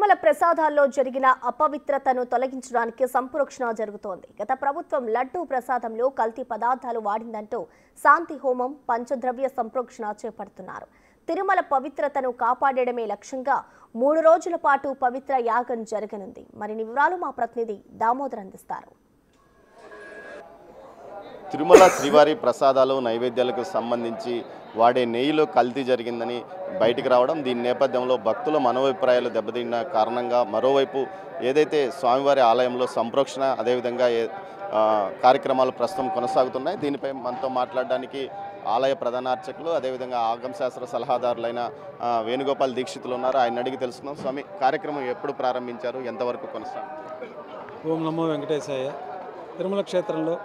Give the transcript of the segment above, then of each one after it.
తిరుమల ప్రసాదాల్లో జరిగిన అపవిత్రతను తొలగించడానికి సంప్రోక్షణ జరుగుతోంది. గత ప్రభుత్వం లడ్డూ ప్రసాదంలో కల్తీ పదార్థాలు వాడిందంటూ శాంతి హోమం, పంచద్రవ్య సంప్రోక్షణ చేపడుతున్నారు. తిరుమల పవిత్రతను కాపాడడమే లక్ష్యంగా 3 రోజుల పాటు పవిత్ర యాగం జరగనుంది. మరిన్ని వివరాలు మా ప్రతినిధి దామోదర్ అందిస్తారు. తిరుమల శ్రీవారి ప్రసాదాలు నైవేద్యాలకు సంబంధించి వాడే నెయ్యిలో కల్తీ జరిగిందని బయటికి రావడం, దీని నేపథ్యంలో భక్తుల మనోభిప్రాయాలు దెబ్బతిన్న కారణంగా మరోవైపు ఏదైతే స్వామివారి ఆలయంలో సంప్రోక్షణ అదేవిధంగా కార్యక్రమాలు ప్రస్తుతం కొనసాగుతున్నాయి. దీనిపై మనతో మాట్లాడడానికి ఆలయ ప్రధాన అర్చకులు అదేవిధంగా ఆగమశాస్త్ర సలహాదారులైన వేణుగోపాల్ దీక్షితులు ఉన్నారు. ఆయన అడిగి తెలుసుకుందాం. స్వామి, కార్యక్రమం ఎప్పుడు ప్రారంభించారు, ఎంతవరకు కొనసాగుతుంది? ఓం నమో వెంకటేశాయ. తిరుమల క్షేత్రంలో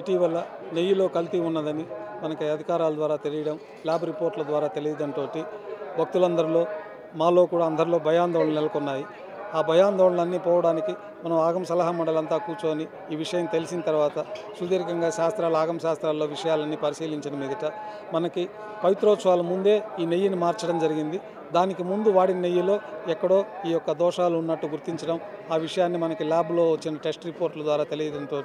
ఇటీవల నెయ్యిలో కల్తీ ఉన్నదని మనకి అధికారాల ద్వారా తెలియడం, ల్యాబ్ రిపోర్ట్ల ద్వారా తెలియడంతో భక్తులందరిలో, మాలో కూడా అందరిలో భయాందోళనలు నెలకొన్నాయి. ఆ భయాందోళనలన్నీ పోవడానికి మనం ఆగమ సలహా మండలి అంతా కూర్చొని ఈ విషయం తెలిసిన తర్వాత సుదీర్ఘంగా ఆగమ శాస్త్రాల్లో విషయాలన్నీ పరిశీలించిన మీదట మనకి పవిత్రోత్సవాల ముందే ఈ నెయ్యిని మార్చడం జరిగింది. దానికి ముందు వాడిన నెయ్యిలో ఎక్కడో ఈ యొక్క దోషాలు ఉన్నట్టు గుర్తించడం, ఆ విషయాన్ని మనకి ల్యాబ్లో వచ్చిన టెస్ట్ రిపోర్ట్ల ద్వారా తెలియడంతో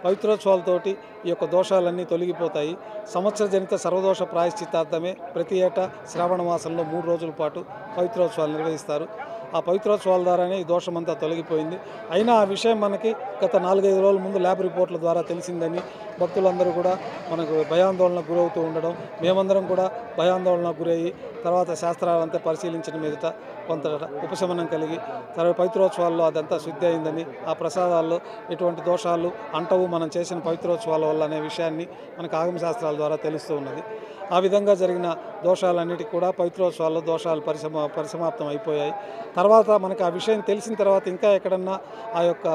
పవిత్రోత్సవాలతోటి ఈ యొక్క దోషాలన్నీ తొలగిపోతాయి. సంవత్సర జనిత సర్వదోష ప్రాయశ్చిత్తార్థమే ప్రతి ఏటా శ్రావణ మాసంలో 3 రోజుల పాటు పవిత్రోత్సవాలు నిర్వహిస్తారు. ఆ పవిత్రోత్సవాల ద్వారానే ఈ దోషమంతా తొలగిపోయింది. అయినా ఆ విషయం మనకి గత 4-5 రోజుల ముందు ల్యాబ్ రిపోర్ట్ల ద్వారా తెలిసిందని భక్తులందరూ కూడా మనకు భయాందోళనకు గురవుతూ ఉండడం, మేమందరం కూడా భయాందోళనకు గురయ్యి తర్వాత శాస్త్రాలంతా పరిశీలించిన మీదట కొంత ఉపశమనం కలిగి తర్వాత పవిత్రోత్సవాల్లో అదంతా శుద్ధి అయిందని, ఆ ప్రసాదాల్లో ఎటువంటి దోషాలు అంటవు మనం చేసిన పవిత్రోత్సవాల వల్ల అనే విషయాన్ని మనకు ఆగమ శాస్త్రాల ద్వారా తెలుస్తూ ఉన్నది. ఆ విధంగా జరిగిన దోషాలన్నిటికీ కూడా పవిత్రోత్సవాల్లో దోషాలు పరిసమాప్తం అయిపోయాయి. తర్వాత మనకు ఆ విషయం తెలిసిన తర్వాత ఇంకా ఎక్కడన్నా ఆ యొక్క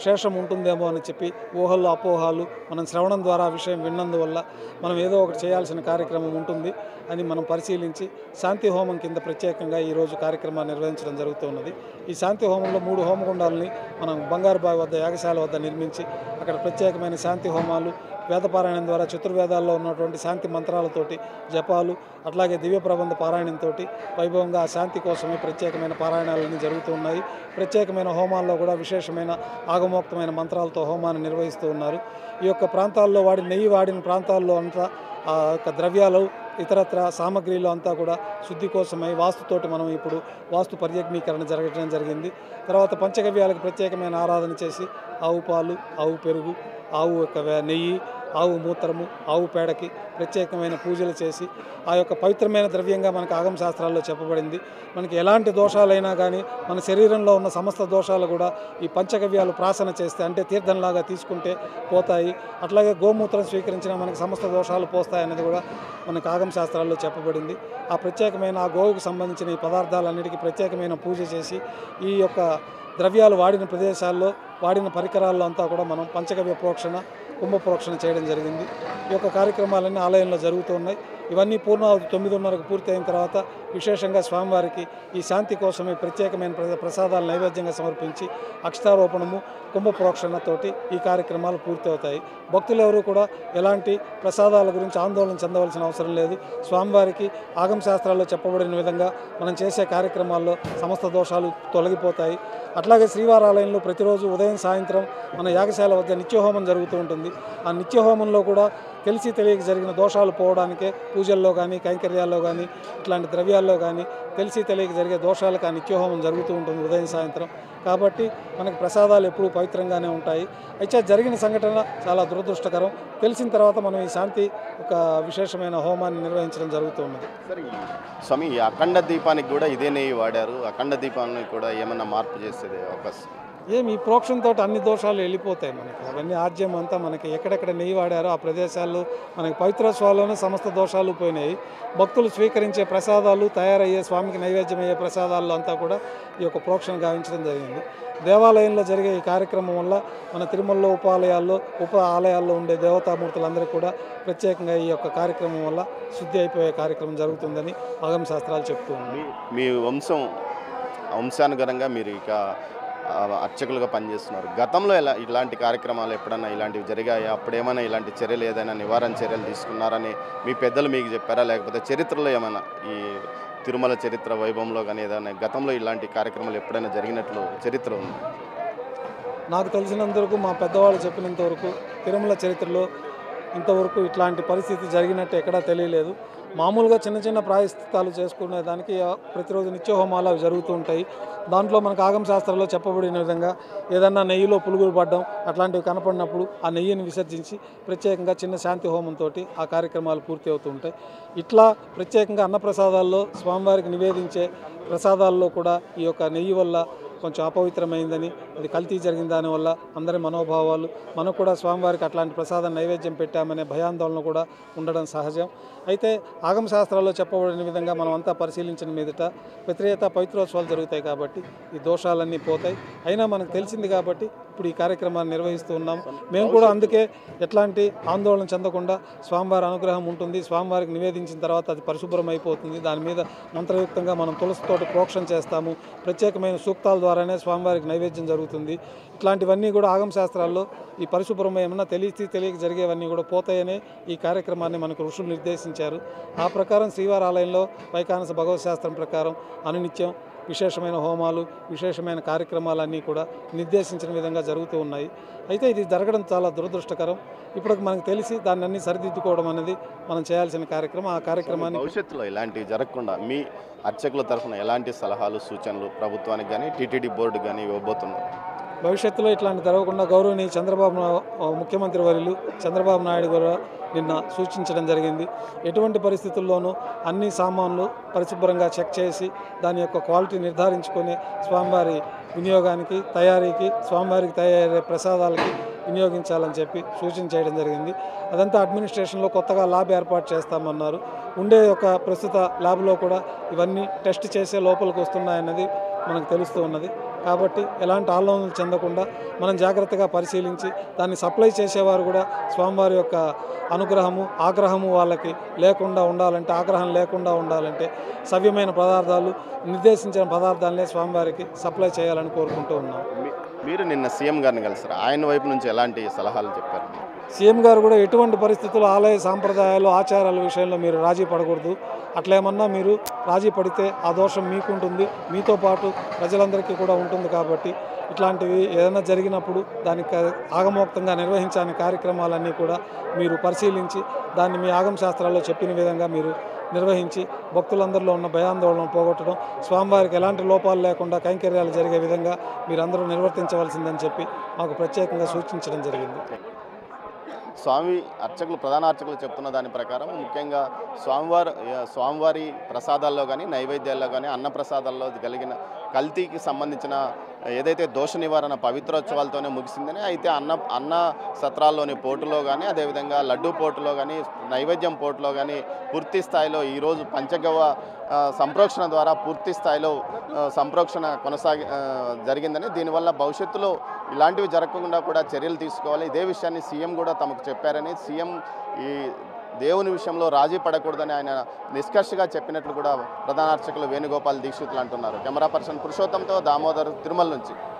శేషం ఉంటుందేమో అని చెప్పి ఊహలు అపోహాలు మనం శ్రవణం ద్వారా ఆ విషయం విన్నందువల్ల మనం ఏదో ఒకటి చేయాల్సిన కార్యక్రమం ఉంటుంది అని మనం పరిశీలించి శాంతి హోమం కింద ప్రత్యేకంగా ఈరోజు కార్యక్రమాన్ని నిర్వహించడం జరుగుతున్నది. ఈ శాంతి హోమంలో 3 హోమగుండాలని మనం బంగారుబావి వద్ద యాగశాల వద్ద నిర్మించి అక్కడ ప్రత్యేకమైన శాంతి హోమాలు, వేదపారాయణం ద్వారా చతుర్వేదాల్లో ఉన్నటువంటి శాంతి మంత్రాలతోటి జపాలు, అట్లాగే దివ్య ప్రబంధ పారాయణంతో వైభవంగా ఆ శాంతి కోసమే ప్రత్యేకమైన పారాయణాలన్నీ జరుగుతూ ఉన్నాయి. ప్రత్యేకమైన హోమాల్లో కూడా విశేషమైన ఆగమోక్తమైన మంత్రాలతో హోమాన్ని నిర్వహిస్తూ ఉన్నారు. ఈ యొక్క ప్రాంతాల్లో నెయ్యి వాడిన ప్రాంతాల్లో అంతా ఆ యొక్క ద్రవ్యాలు ఇతరత్ర సామగ్రిలో అంతా కూడా శుద్ధి కోసమై వాస్తుతోటి మనం ఇప్పుడు వాస్తు పర్యగ్నీకరణ జరగడం జరిగింది. తర్వాత పంచగవ్యాలకు ప్రత్యేకమైన ఆరాధన చేసి ఆవు పాలు, ఆవు పెరుగు, ఆవు యొక్క నెయ్యి, ఆవు మూత్రము, ఆవు పేడకి ప్రత్యేకమైన పూజలు చేసి ఆ యొక్క పవిత్రమైన ద్రవ్యంగా మనకు ఆగమ శాస్త్రాల్లో చెప్పబడింది. మనకి ఎలాంటి దోషాలైనా కానీ మన శరీరంలో ఉన్న సమస్త దోషాలు కూడా ఈ పంచగవ్యాలు ప్రాసన చేస్తే, అంటే తీర్థంలాగా తీసుకుంటే పోతాయి. అట్లాగే గోమూత్రం స్వీకరించిన మనకి సమస్త దోషాలు పోస్తాయన్నది కూడా మనకు ఆగమ శాస్త్రాల్లో చెప్పబడింది. ఆ ప్రత్యేకమైన ఆ గోవుకు సంబంధించిన ఈ పదార్థాలన్నిటికీ ప్రత్యేకమైన పూజ చేసి ఈ యొక్క ద్రవ్యాలు వాడిన ప్రదేశాల్లో, వాడిన పరికరాల్లో అంతా కూడా మనం పంచగవ్య ప్రోక్షణ, కుంభ ప్రోక్షణ చేయడం జరిగింది. ఈ యొక్క కార్యక్రమాలన్నీ ఆలయంలో జరుగుతూ ఉన్నాయి. ఇవన్నీ పూర్ణావతి 9:30కు పూర్తి అయిన తర్వాత విశేషంగా స్వామివారికి ఈ శాంతి కోసమే ప్రత్యేకమైన ప్రసాదాలు నైవేద్యంగా సమర్పించి అక్షతారోపణము, కుంభ ప్రోక్షణతోటి ఈ కార్యక్రమాలు పూర్తి అవుతాయి. భక్తులు ఎవరూ కూడా ఎలాంటి ప్రసాదాల గురించి ఆందోళన చెందవలసిన అవసరం లేదు. స్వామివారికి ఆగమ శాస్త్రాల్లో చెప్పబడిన విధంగా మనం చేసే కార్యక్రమాల్లో సమస్త దోషాలు తొలగిపోతాయి. అట్లాగే శ్రీవారాలయంలో ప్రతిరోజు ఉదయం సాయంత్రం మన యాగశాల వద్ద నిత్యహోమం జరుగుతూ ఉంటుంది. ఆ నిత్యహోమంలో కూడా తెలిసి తెలియక జరిగిన దోషాలు పోవడానికే పూజల్లో కానీ, కైంకర్యాల్లో కానీ, ఇట్లాంటి ద్రవ్యాల్లో కానీ తెలిసి తెలియక జరిగే దోషాలకు ఆ నిత్యహోమం జరుగుతూ ఉంటుంది ఉదయం సాయంత్రం. కాబట్టి మనకు ప్రసాదాలు ఎప్పుడూ పవిత్రంగానే ఉంటాయి. అయితే జరిగిన సంఘటన చాలా దురదృష్టకరం. తెలిసిన తర్వాత మనం ఈ శాంతి ఒక విశేషమైన హోమాన్ని నిర్వహించడం జరుగుతున్నది. సరే స్వామి, ఈ అఖండ దీపానికి కూడా ఇదే నెయ్యి వాడారు. అఖండ దీపాన్ని కూడా ఏమన్నా మార్పు చేసేది అవకాశం? ఈ ప్రోక్షణతో అన్ని దోషాలు వెళ్ళిపోతాయి. మనకి అవన్నీ ఆర్జ్యం అంతా మనకి ఎక్కడెక్కడ నెయ్యి వాడారో ఆ ప్రదేశాల్లో మనకి పవిత్రోత్సవాల్లోనే సమస్త దోషాలు పోయినాయి. భక్తులు స్వీకరించే ప్రసాదాలు, తయారయ్యే స్వామికి నైవేద్యమయ్యే ప్రసాదాల్లో అంతా కూడా ఈ యొక్క ప్రోక్షణ గావించడం జరిగింది. దేవాలయంలో జరిగే ఈ కార్యక్రమం వల్ల మన తిరుమలలో ఉప ఆలయాల్లో ఉండే దేవతామూర్తులందరికీ కూడా ప్రత్యేకంగా ఈ యొక్క కార్యక్రమం వల్ల శుద్ధి అయిపోయే కార్యక్రమం జరుగుతుందని ఆగమ శాస్త్రాలు చెప్తూ ఉన్నాయి. మీ వంశానుగరంగా మీరు ఇక అర్చకులుగా పనిచేస్తున్నారు. గతంలో ఇలాంటి కార్యక్రమాలు ఎప్పుడన్నా ఇలాంటివి జరిగాయా? అప్పుడేమైనా ఇలాంటి చర్యలు, ఏదైనా నివారణ చర్యలు తీసుకున్నారని మీ పెద్దలు మీకు చెప్పారా? లేకపోతే చరిత్రలో ఏమైనా ఈ తిరుమల చరిత్ర వైభవంలో కానీ ఏదైనా గతంలో ఇలాంటి కార్యక్రమాలు ఎప్పుడైనా జరిగినట్లు చరిత్ర ఉంది? నాకు తెలిసినంతవరకు మా పెద్దవాళ్ళు చెప్పినంత వరకు తిరుమల చరిత్రలో ఇంతవరకు ఇట్లాంటి పరిస్థితి జరిగినట్టు ఎక్కడా తెలియలేదు. మామూలుగా చిన్న చిన్న ప్రాయశ్చిత్తాలు చేసుకునే దానికి ప్రతిరోజు నిత్య హోమాలు అవి జరుగుతూ ఉంటాయి. దాంట్లో మనకు ఆగమ శాస్త్రంలో చెప్పబడిన విధంగా ఏదన్నా నెయ్యిలో పులుగులు పడడం అట్లాంటివి కనపడినప్పుడు ఆ నెయ్యిని విసర్జించి ప్రత్యేకంగా చిన్న శాంతి హోమంతో ఆ కార్యక్రమాలు పూర్తి అవుతూ ఉంటాయి. ఇట్లా ప్రత్యేకంగా అన్నప్రసాదాల్లో స్వామివారికి నివేదించే ప్రసాదాల్లో కూడా ఈ యొక్క నెయ్యి వల్ల కొంచెం అపవిత్రమైందని, అది కల్తీ జరిగిన దానివల్ల అందరి మనోభావాలు, మనకు కూడా స్వామివారికి అట్లాంటి ప్రసాదం నైవేద్యం పెట్టామనే భయాందోళన కూడా ఉండడం సహజం. అయితే ఆగమ శాస్త్రాల్లో చెప్పబడిన విధంగా మనం అంతా పరిశీలించిన మీదట ప్రతిరేత పవిత్రోత్సవాలు జరుగుతాయి కాబట్టి ఈ దోషాలన్నీ పోతాయి. అయినా మనకు తెలిసింది కాబట్టి ఇప్పుడు ఈ కార్యక్రమాన్ని నిర్వహిస్తూ ఉన్నాం. మేము కూడా అందుకే ఎట్లాంటి ఆందోళన చెందకుండా స్వామివారి అనుగ్రహం ఉంటుంది. స్వామివారికి నివేదించిన తర్వాత అది పరిశుభ్రం అయిపోతుంది. దాని మీద మంత్రయుక్తంగా మనం తులసితోటి ప్రోక్షణ చేస్తాము. ప్రత్యేకమైన సూక్తాల ద్వారానే స్వామివారికి నైవేద్యం జరుగుతుంది. ఇట్లాంటివన్నీ కూడా ఆగమ శాస్త్రాల్లో ఈ పరిశుభ్రం ఏమన్నా తెలియక జరిగేవన్నీ కూడా పోతాయనే ఈ కార్యక్రమాన్ని మనకు ఋషులు నిర్దేశించారు. ఆ ప్రకారం శ్రీవారి ఆలయంలో వైకానస భగవత్ శాస్త్రం ప్రకారం అనునిత్యం విశేషమైన హోమాలు, విశేషమైన కార్యక్రమాలన్నీ కూడా నిర్దేశించిన విధంగా జరుగుతూ ఉన్నాయి. అయితే ఇది జరగడం చాలా దురదృష్టకరం. ఇప్పుడు మనకు తెలిసి దాన్ని అన్ని సరిదిద్దుకోవడం అనేది మనం చేయాల్సిన కార్యక్రమం. ఆ కార్యక్రమాన్ని భవిష్యత్తులో ఇలాంటివి జరగకుండా మీ అర్చకుల తరఫున ఎలాంటి సలహాలు, సూచనలు ప్రభుత్వానికి కానీ టీటీడీ బోర్డు కానీ ఇవ్వబోతున్నారు? భవిష్యత్తులో ఇట్లాంటి జరగకుండా గౌరవనీయ ముఖ్యమంత్రి వర్యులు చంద్రబాబు నాయుడు గారు నిన్న సూచించడం జరిగింది. ఎటువంటి పరిస్థితుల్లోనూ అన్ని సామాన్లు పరిశుభ్రంగా చెక్ చేసి దాని యొక్క క్వాలిటీ నిర్ధారించుకొని స్వామివారి వినియోగానికి, తయారీకి, స్వామివారికి తయారయ్యే ప్రసాదాలకి వినియోగించాలని చెప్పి సూచన చేయడం జరిగింది. అదంతా అడ్మినిస్ట్రేషన్లో కొత్తగా ల్యాబ్ ఏర్పాటు చేస్తామన్నారు. ఉండే ఒక ప్రస్తుత ల్యాబ్లో కూడా ఇవన్నీ టెస్ట్ చేసే లోపలికి వస్తున్నాయన్నది మనకు తెలుస్తూ ఉన్నది. కాబట్టి ఎలాంటి ఆందోళనలు చెందకుండా మనం జాగ్రత్తగా పరిశీలించి దాన్ని సప్లై చేసేవారు కూడా స్వామివారి యొక్క అనుగ్రహము, ఆగ్రహము వాళ్ళకి లేకుండా ఉండాలంటే, ఆగ్రహం లేకుండా ఉండాలంటే సవ్యమైన పదార్థాలు, నిర్దేశించిన పదార్థాలనే స్వామివారికి సప్లై చేయాలని కోరుకుంటూ ఉన్నాం. మీరు నిన్న సీఎం గారిని కలిసారు. ఆయన వైపు నుంచి ఎలాంటి సలహాలు చెప్పారు? సీఎం గారు కూడా ఎటువంటి పరిస్థితుల్లో ఆలయ సాంప్రదాయాలు, ఆచారాల విషయంలో మీరు రాజీ పడకూడదు. అట్లేమన్నా మీరు రాజీ పడితే ఆ దోషం మీకుంటుంది, మీతో పాటు ప్రజలందరికీ కూడా ఉంటుంది. కాబట్టి ఇట్లాంటివి ఏదైనా జరిగినప్పుడు దానికి ఆగమోక్తంగా నిర్వహించాలని కార్యక్రమాలన్నీ కూడా మీరు పరిశీలించి దాన్ని మీ ఆగమ శాస్త్రాల్లో చెప్పిన విధంగా మీరు నిర్వహించి భక్తులందరిలో ఉన్న భయాందోళన పోగొట్టడం, స్వామివారికి ఎలాంటి లోపాలు లేకుండా కైంకర్యాలు జరిగే విధంగా మీరందరూ నిర్వర్తించవలసిందని చెప్పి మాకు ప్రత్యేకంగా సూచించడం జరిగింది. ప్రధాన అర్చకులు చెప్తున్న దాని ప్రకారం ముఖ్యంగా స్వామివారి ప్రసాదాల్లో కానీ, నైవేద్యాల్లో కానీ, అన్న ప్రసాదాల్లో కలిగిన కల్తీకి సంబంధించిన ఏదైతే దోష నివారణ పవిత్రోత్సవాలతోనే ముగిసిందని, అయితే అన్న సత్రాల్లోని పోటులో కానీ, అదేవిధంగా లడ్డూ పోటులో కానీ, నైవేద్యం పోటులో కానీ పూర్తి స్థాయిలో ఈరోజు పంచగవ్వ సంప్రోక్షణ ద్వారా పూర్తి స్థాయిలో సంప్రోక్షణ జరిగిందని, దీనివల్ల భవిష్యత్తులో ఇలాంటివి జరగకుండా కూడా చర్యలు తీసుకోవాలి. ఇదే విషయాన్ని సీఎం కూడా తమకు చెప్పారని, సీఎం ఈ దేవుని విషయంలో రాజీ పడకూడదని ఆయన నిష్కర్షగా చెప్పినట్లు కూడా ప్రధాన అర్చకులు వేణుగోపాల్ దీక్షితులు అంటున్నారు. కెమెరా పర్సన్ పురుషోత్తంతో దామోదర్, తిరుమల నుంచి.